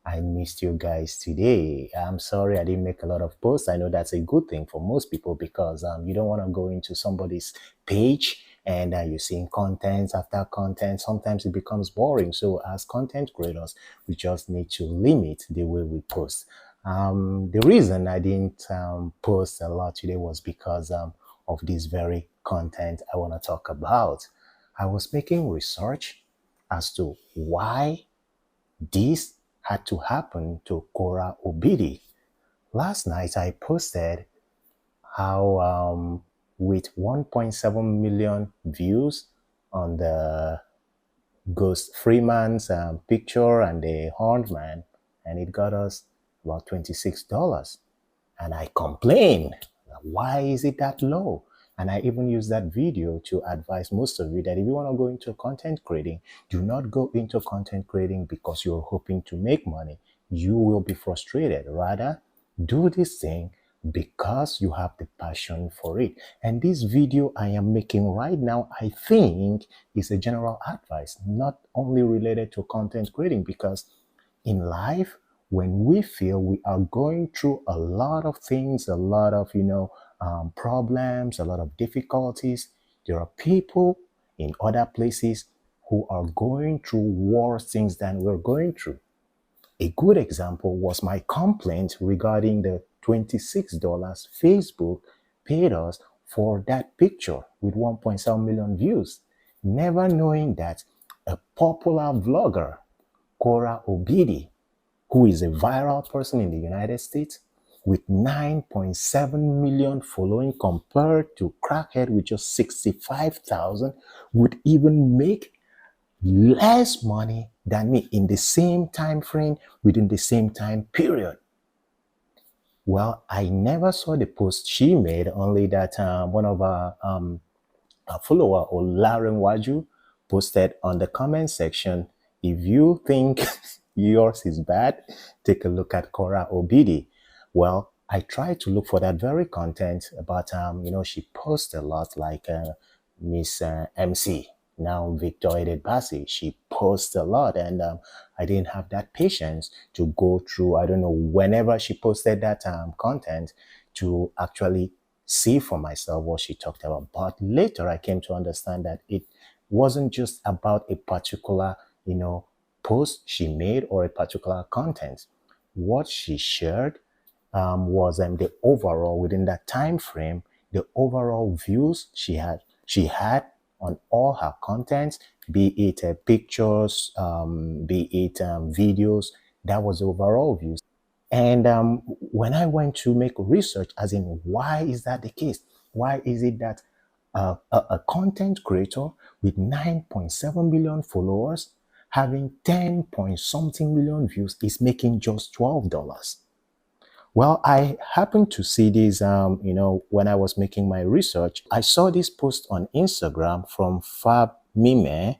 I missed you guys today. I'm sorry I didn't make a lot of posts. I know that's a good thing for most people because you don't want to go into somebody's page and you're seeing content after content. Sometimes it becomes boring. So, as content creators, we just need to limit the way we post. The reason I didn't post a lot today was because of this very content I want to talk about. I was making research as to why this had to happen to Korra Obidi. Last night I posted how with 1.7 million views on the Ghost Freeman's picture and the Horned Man, and it got us about $26. And I complained, why is it that low? And I even used that video to advise most of you that if you want to go into content creating, do not go into content creating because you're hoping to make money. You will be frustrated. Rather, do this thing because you have the passion for it. And this video I am making right now, I think, is a general advice, not only related to content creating, because in life, when we feel we are going through a lot of things, a lot of problems, a lot of difficulties, there are people in other places who are going through worse things than we're going through. A good example was my complaint regarding the $26 Facebook paid us for that picture with 1.7 million views, never knowing that a popular vlogger, Korra Obidi, who is a viral person in the United States with 9.7 million following compared to Crackhead with just 65,000, would even make less money than me in the same time frame within the same time period. Well, I never saw the post she made, only that one of our follower, Olaren Waju, posted on the comment section, if you think yours is bad, take a look at Korra Obidi. Well, I tried to look for that very content, but she posts a lot like Miss MC, now Victor Edebasi. She posts a lot, and I didn't have that patience to go through, I don't know, whenever she posted that content to actually see for myself what she talked about. But later I came to understand that it wasn't just about a particular, post she made or a particular content. What she shared was the overall within that time frame, the overall views she had on all her contents, be it pictures, be it videos. That was the overall views. And when I went to make research, as in why is that the case? Why is it that a content creator with 9.7 million followers having 10 point something million views is making just $12? Well, I happened to see this, when I was making my research. I saw this post on Instagram from Fab Mime.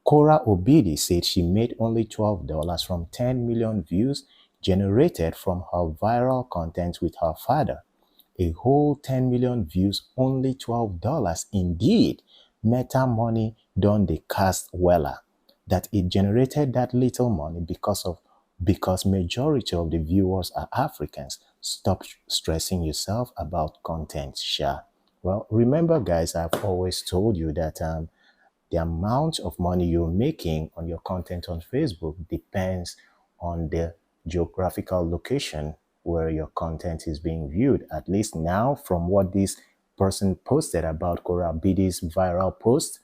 Korra Obidi said she made only $12 from 10 million views generated from her viral content with her father. A whole 10 million views, only $12. Indeed, Meta money done the cast weller. That it generated that little money because majority of the viewers are Africans. Stop stressing yourself about content, Sha. Well, remember, guys, I've always told you that the amount of money you're making on your content on Facebook depends on the geographical location where your content is being viewed. At least now, from what this person posted about Korra Bidi's viral post,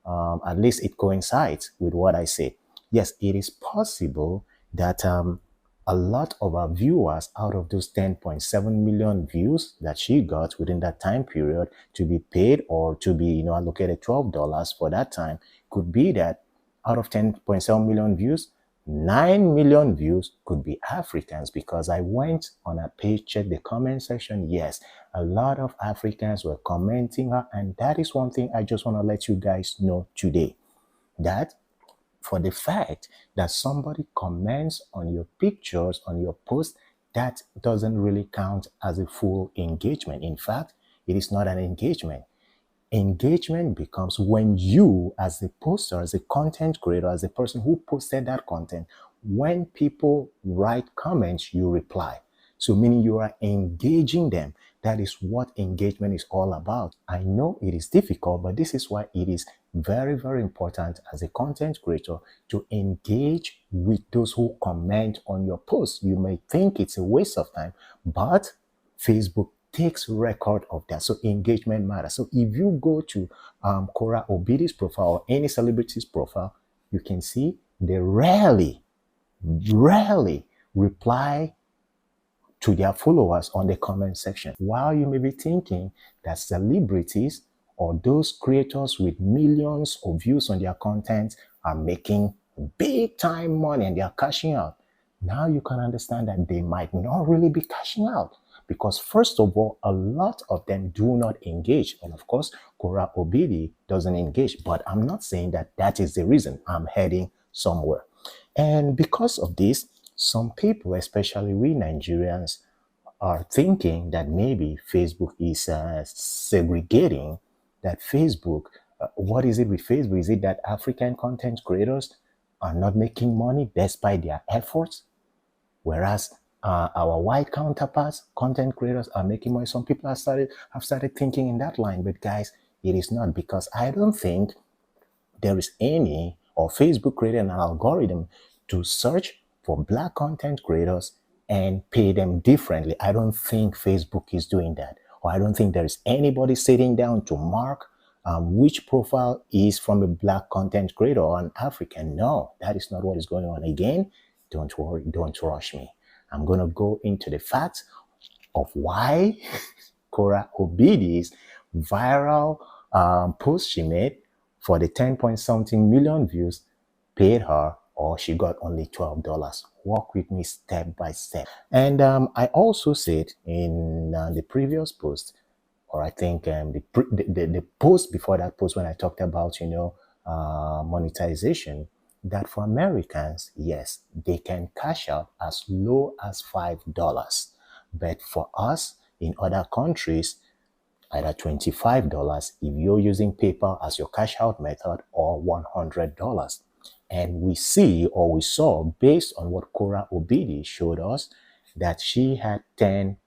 at least it coincides with what I say. Yes, it is possible that a lot of our viewers out of those 10.7 million views that she got within that time period to be paid or to be allocated $12 for that time, could be that out of 10.7 million views, 9 million views could be Africans, because I went on a page, checked the comment section. Yes, a lot of Africans were commenting her, and that is one thing I just want to let you guys know today, that for the fact that somebody comments on your pictures, on your post, that doesn't really count as a full engagement. In fact, it is not an engagement. Engagement becomes when you, as a poster, as a content creator, as a person who posted that content, when people write comments, you reply. So meaning you are engaging them. That is what engagement is all about. I know it is difficult, but this is why it is very, very important as a content creator to engage with those who comment on your posts. You may think it's a waste of time, but Facebook takes record of that. So engagement matters. So if you go to Korra Obidi's profile or any celebrity's profile, you can see they rarely reply to their followers on the comment section. While you may be thinking that celebrities or those creators with millions of views on their content are making big time money and they are cashing out, now you can understand that they might not really be cashing out. Because first of all, a lot of them do not engage. And of course, Korra Obidi doesn't engage. But I'm not saying that that is the reason. I'm heading somewhere. And because of this, some people, especially we Nigerians, are thinking that maybe Facebook is segregating, that Facebook, what is it with Facebook? Is it that African content creators are not making money despite their efforts? Whereas our white counterparts, content creators, are making money. Some people have started thinking in that line, but guys, it is not, because I don't think there is any, or Facebook created an algorithm to search for black content creators and pay them differently. I don't think Facebook is doing that. Or I don't think there is anybody sitting down to mark which profile is from a black content creator or an African. No, that is not what is going on. Again, don't worry, don't rush me. I'm going to go into the facts of why Korra Obidi's viral post she made for the 10 point something million views paid her, or she got only $12. Walk with me step by step. And I also said in the previous post, or I think the post before that post, when I talked about, monetization, that for Americans, yes, they can cash out as low as $5. But for us in other countries, either $25 if you're using PayPal as your cash out method, or $100. And we see, or we saw, based on what Korra Obidi showed us, that she had 10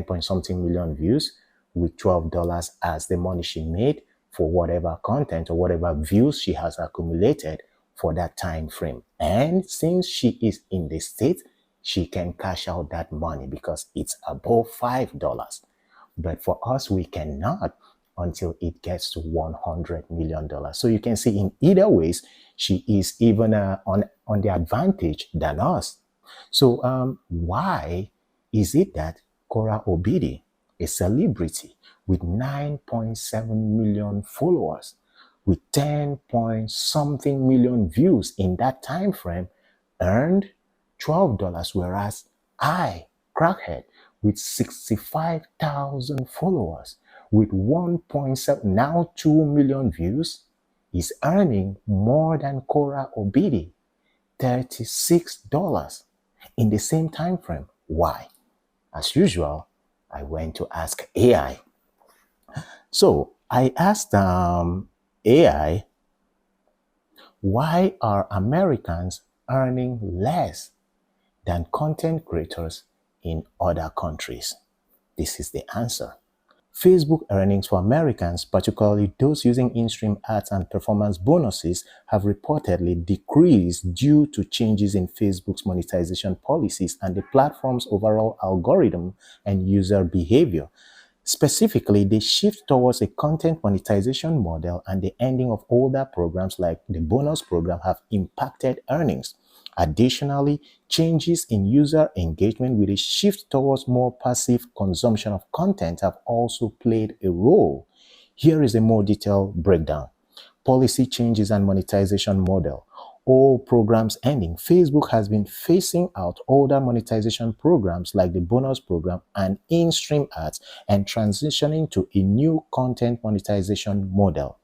point something million views with $12 as the money she made for whatever content or whatever views she has accumulated for that time frame. And since she is in the States, she can cash out that money because it's above $5. But for us, we cannot until it gets to $100 million. So you can see in either ways, she is even on the advantage than us. So why is it that Korra Obidi, a celebrity with 9.7 million followers, with 10 point something million views in that time frame, earned $12, whereas I, Crackhead, with 65,000 followers, with 1.7, now 2 million views, is earning more than Korra Obidi, $36 in the same time frame? Why? As usual, I went to ask AI. So I asked AI, why are Americans earning less than content creators in other countries? This is the answer. Facebook earnings for Americans, particularly those using in-stream ads and performance bonuses, have reportedly decreased due to changes in Facebook's monetization policies and the platform's overall algorithm and user behavior. Specifically, the shift towards a content monetization model and the ending of older programs like the bonus program have impacted earnings. Additionally, changes in user engagement with a shift towards more passive consumption of content have also played a role. Here is a more detailed breakdown. Policy changes and monetization model. All programs ending. Facebook has been phasing out older monetization programs like the bonus program and in-stream ads and transitioning to a new content monetization model.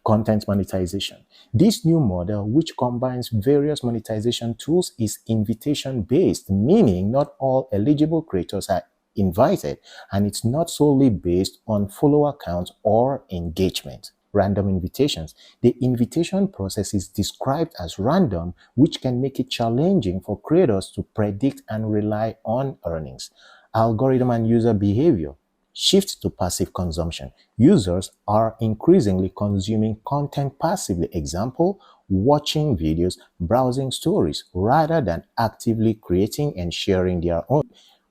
Content monetization. This new model, which combines various monetization tools, is invitation-based, meaning not all eligible creators are invited, and it's not solely based on follower count or engagement. random invitations. The invitation process is described as random, which can make it challenging for creators to predict and rely on earnings. Algorithm and user behavior shift to passive consumption. Users are increasingly consuming content passively. Example, watching videos, browsing stories, rather than actively creating and sharing their own,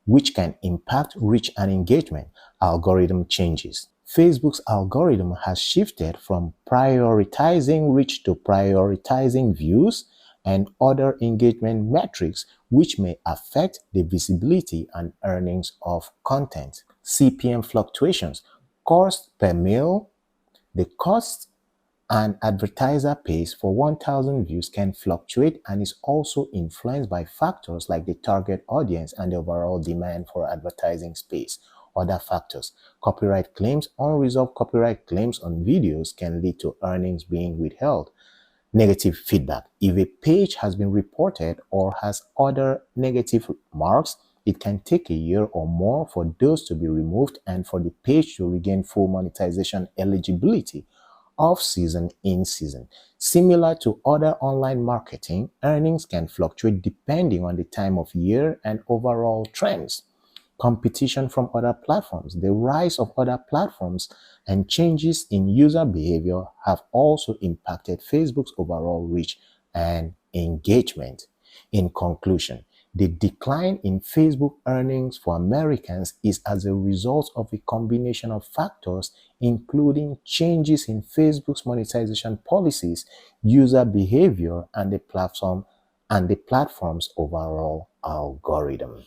which can impact reach and engagement. Algorithm changes. Facebook's algorithm has shifted from prioritizing reach to prioritizing views and other engagement metrics, which may affect the visibility and earnings of content. CPM fluctuations, cost per mille, the cost an advertiser pays for 1,000 views can fluctuate and is also influenced by factors like the target audience and the overall demand for advertising space. Other factors, copyright claims, unresolved copyright claims on videos can lead to earnings being withheld. Negative feedback. If a page has been reported or has other negative marks, it can take a year or more for those to be removed and for the page to regain full monetization eligibility off season, in season. Similar to other online marketing, earnings can fluctuate depending on the time of year and overall trends. Competition from other platforms. The rise of other platforms and changes in user behavior have also impacted Facebook's overall reach and engagement. In conclusion, the decline in Facebook earnings for Americans is as a result of a combination of factors, including changes in Facebook's monetization policies, user behavior, and the platform's overall algorithm.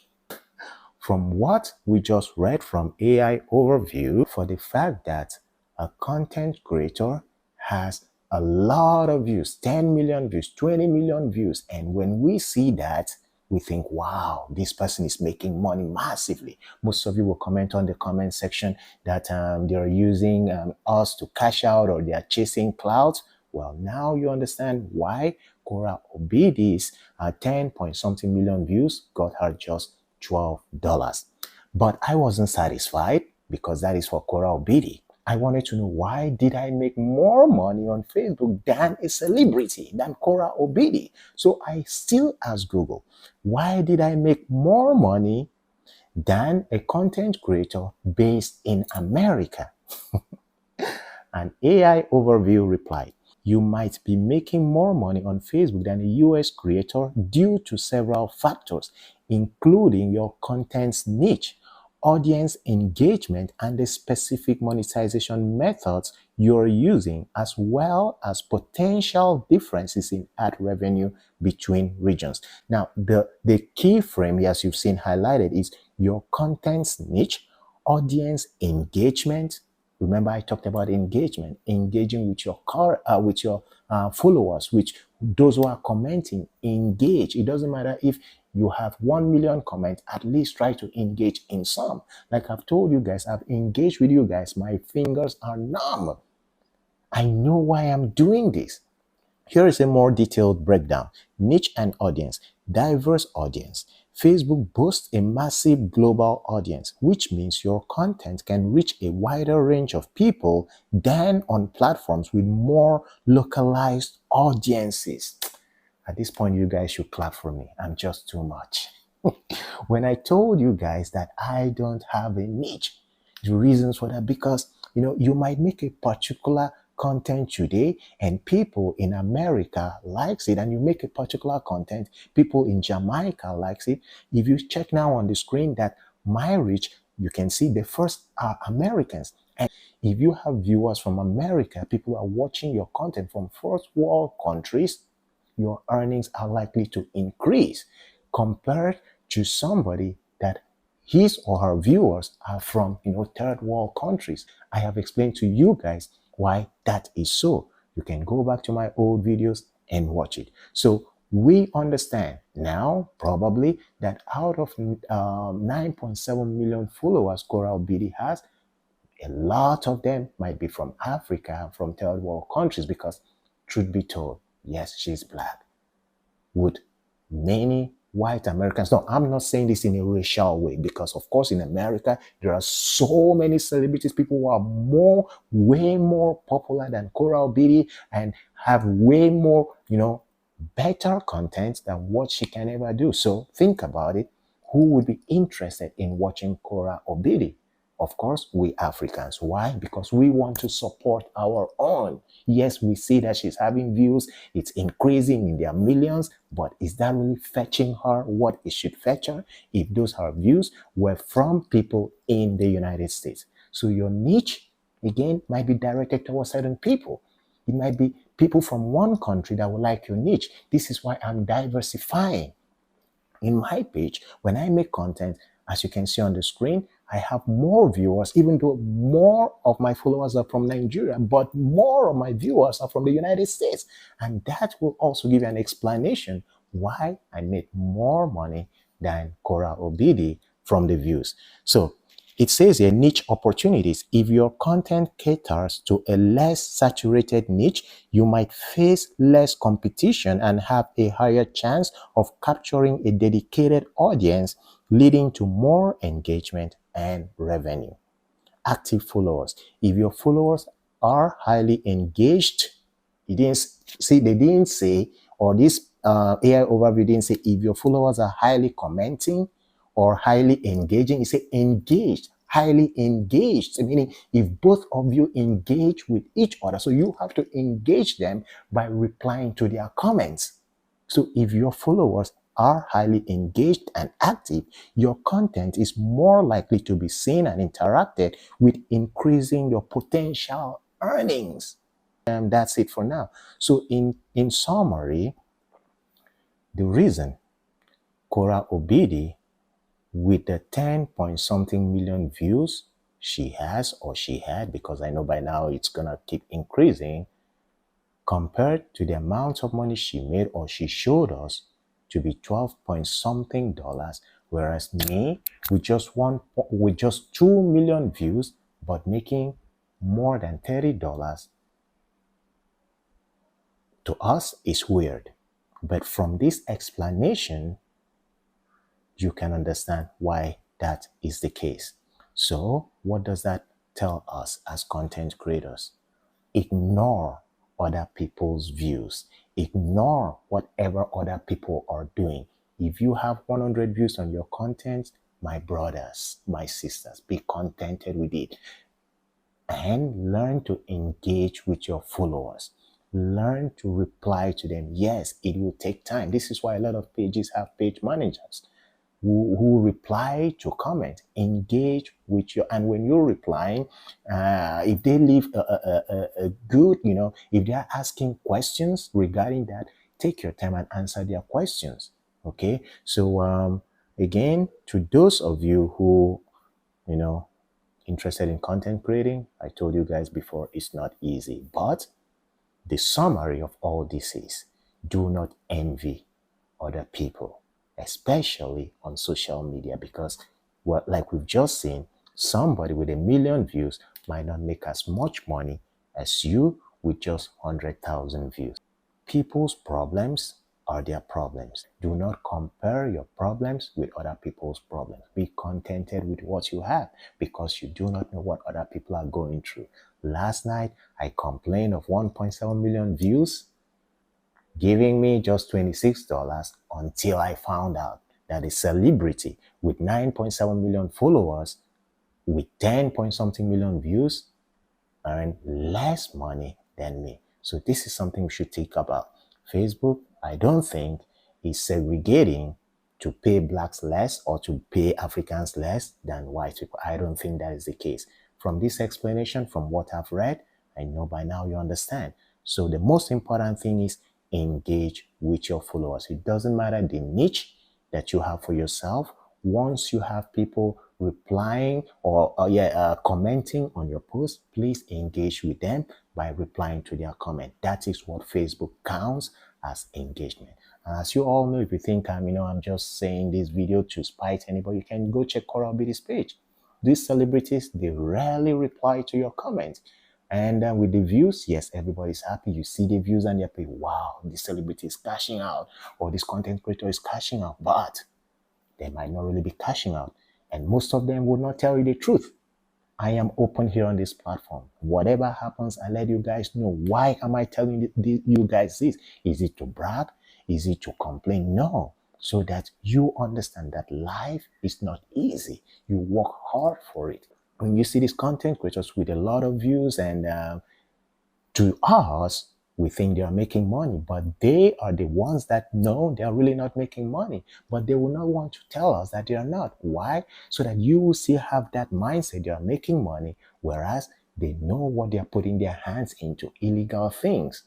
From what we just read from AI overview, for the fact that a content creator has a lot of views, 10 million views, 20 million views, and when we see that, we think, wow, this person is making money massively. Most of you will comment on the comment section that they're using us to cash out or they are chasing clouds. Well, now you understand why Korra Obidi's 10 point something million views got her just $12. But I wasn't satisfied because that is for Korra Obidi. I wanted to know, why did I make more money on Facebook than a celebrity, than Korra Obidi? So I still asked Google, why did I make more money than a content creator based in America? An AI overview replied, you might be making more money on Facebook than a US creator due to several factors, including your content's niche, audience engagement, and the specific monetization methods you're using, as well as potential differences in ad revenue between regions. Now, the key frame, as you've seen highlighted, is your content's niche, audience engagement. Remember, I talked about engagement, engaging with your followers, which those who are commenting, engage. It doesn't matter if you have 1 million comments, at least try to engage in some. Like I've told you guys, I've engaged with you guys. My fingers are numb. I know why I'm doing this. Here is a more detailed breakdown. Niche and audience. Diverse audience. Facebook boasts a massive global audience, which means your content can reach a wider range of people than on platforms with more localized audiences. At this point, you guys should clap for me. I'm just too much. When I told you guys that I don't have a niche, the reasons for that, because you might make a particular content today and people in America likes it, and you make a particular content, people in Jamaica likes it. If you check now on the screen that my reach, you can see the first are Americans. And if you have viewers from America, people are watching your content from first world countries, your earnings are likely to increase compared to somebody that his or her viewers are from third world countries. I have explained to you guys why that is so. You can go back to my old videos and watch it. So we understand now probably that out of 9.7 million followers Korra Obidi has, a lot of them might be from Africa, from third world countries, because truth be told, yes, she's black. Would many white Americans. No, I'm not saying this in a racial way because, of course, in America, there are so many celebrities, people who are way more popular than Korra Obidi and have way more, better content than what she can ever do. So think about it. Who would be interested in watching Korra Obidi? Of course, we Africans. Why? Because we want to support our own. Yes, we see that she's having views, it's increasing in their millions, but is that really fetching her what it should fetch her if those her views were from people in the United States? So your niche, again, might be directed towards certain people. It might be people from one country that will like your niche. This is why I'm diversifying. In my page, when I make content, as you can see on the screen, I have more viewers, even though more of my followers are from Nigeria, but more of my viewers are from the United States. And that will also give you an explanation why I make more money than Korra Obidi from the views. So it says here niche opportunities. If your content caters to a less saturated niche, you might face less competition and have a higher chance of capturing a dedicated audience, leading to more engagement and revenue. Active followers. If your followers are highly engaged, they didn't say, or this AI overview didn't say if your followers are highly commenting or highly engaging. It said engaged, highly engaged, meaning if both of you engage with each other. So you have to engage them by replying to their comments. So if your followers are highly engaged and active, your content is more likely to be seen and interacted with, increasing your potential earnings. That's it for now. So in summary, the reason Korra Obidi, with the 10 point something million views she has or she had, because I know by now it's gonna keep increasing, compared to the amount of money she made or she showed us to be 12 point something dollars, whereas me with just 2 million views but making more than $30, to us is weird. But from this explanation, you can understand why that is the case. So what does that tell us as content creators? Ignore other people's views. Ignore whatever other people are doing. If you have 100 views on your content, my brothers, my sisters, be contented with it. And learn to engage with your followers. Learn to reply to them. Yes, it will take time. This is why a lot of pages have page managers who reply to comment, engage with you. And when you're replying, if they leave a good, if they're asking questions regarding that, take your time and answer their questions. Okay. So, again, to those of you who, interested in content creating, I told you guys before, it's not easy. But the summary of all this is, do not envy other people, especially on social media, because like we've just seen, somebody with 1 million views might not make as much money as you with just 100,000 views. People's problems are their problems. Do not compare your problems with other people's problems. Be contented with what you have, because you do not know what other people are going through. Last night, I complained of 1.7 million views giving me just $26, until I found out that a celebrity with 9.7 million followers with 10 point something million views earn less money than me. So this is something we should think about. Facebook, I don't think, is segregating to pay blacks less or to pay Africans less than white people. I don't think that is the case. From this explanation, from what I've read, I know by now you understand. So the most important thing is engage with your followers. It doesn't matter the niche that you have for yourself. Once you have people replying or commenting on your post, please engage with them by replying to their comment. That is what Facebook counts as engagement. And as you all know, if you think I'm just saying this video to spite anybody, you can go check Korra Obidi's page. These celebrities, they rarely reply to your comments. And with the views, yes, everybody's happy. You see the views and you're like, wow, this celebrity is cashing out, or this content creator is cashing out. But they might not really be cashing out. And most of them will not tell you the truth. I am open here on this platform. Whatever happens, I let you guys know. Why am I telling you guys this? Is it to brag? Is it to complain? No. So that you understand that life is not easy. You work hard for it. When you see these content creators with a lot of views and to us, we think they are making money, but they are the ones that know they are really not making money. But they will not want to tell us that they are not. Why? So that you will still have that mindset they are making money, whereas they know what they are putting their hands into, illegal things,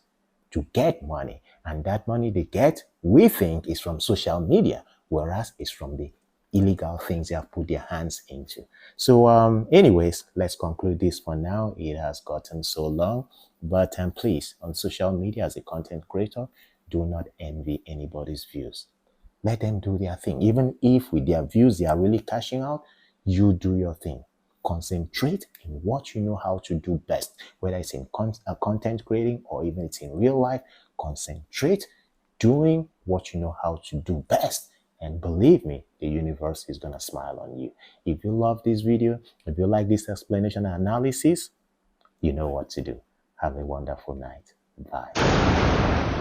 to get money. And that money they get, we think, is from social media, whereas it's from the illegal things they have put their hands into. So, anyways, let's conclude this for now. It has gotten so long, but please, on social media as a content creator, do not envy anybody's views. Let them do their thing. Even if with their views they are really cashing out, you do your thing. Concentrate in what you know how to do best, whether it's in content creating or even it's in real life. Concentrate doing what you know how to do best. And believe me, the universe is going to smile on you. If you love this video, if you like this explanation and analysis, you know what to do. Have a wonderful night. Bye.